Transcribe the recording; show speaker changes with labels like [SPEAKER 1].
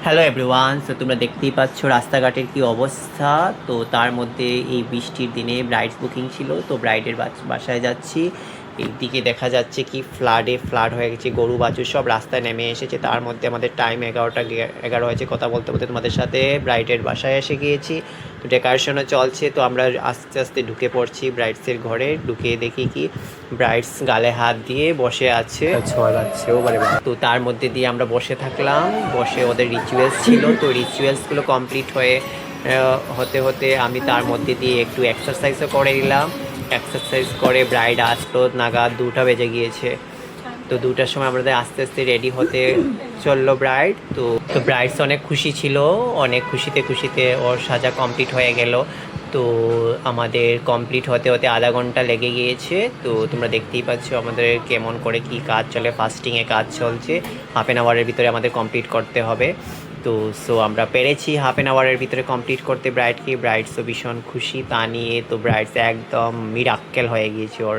[SPEAKER 1] Hello everyone, so তোমরা দেখতেই পাচ্ছ রাস্তাঘাটের কি অবস্থা। তো তার মধ্যে এই বৃষ্টির দিনে ব্রাইডস বুকিং ছিল, তো ব্রাইডের বাসায় যাচ্ছি। এইদিকে দেখা যাচ্ছে কি ফ্লাড হয়ে গেছে, গরু বাছুর সব রাস্তায় নেমে এসেছে। তার মধ্যে আমাদের টাইম 11টা 11 হয়েছে। কথা বলতে বলতে তোমাদের সাথে ব্রাইডের বাসায় এসে গিয়েছি। তো ডেকোরেশনও চলছে, তো আমরা আস্তে আস্তে ঢুকে পড়ছি ব্রাইডসের ঘরে। ঢুকে দেখি কি ব্রাইডস গালে হাত দিয়ে বসে আছে, ছোঁয়া যাচ্ছেও বারে বারে। তো তার মধ্যে দিয়ে আমরা বসে থাকলাম, বসে ওদের রিচুয়ালস ছিল। তো রিচুয়ালসগুলো কমপ্লিট হতে হতে আমি তার মধ্যে দিয়ে একটু এক্সারসাইজও করে নিলাম। এক্সারসাইজ করে ব্রাইড আসলো নাগাদ 2টা বেজে গিয়েছে। তো 2টার সময় আমাদের আস্তে আস্তে রেডি হতে চললো ব্রাইড। তো ব্রাইডস অনেক খুশি ছিল, অনেক খুশিতে খুশিতে ওর সাজা কমপ্লিট হয়ে গেল। তো আমাদের কমপ্লিট হতে হতে আধা ঘন্টা লেগে গিয়েছে। তো তোমরা দেখতেই পাচ্ছ আমাদের কেমন করে কি কাজ চলে, ফাস্টিংয়ে কাজ চলছে। হাফ অ্যান আওয়ারের ভিতরে আমাদের কমপ্লিট করতে হবে। তো আমরা পেরেছি হাফ অ্যান আওয়ারের ভিতরে কমপ্লিট করতে ব্রাইডসও ভীষণ খুশি তা নিয়ে। তো ব্রাইডস একদম মিরাক্কেল হয়ে গিয়েছে ওর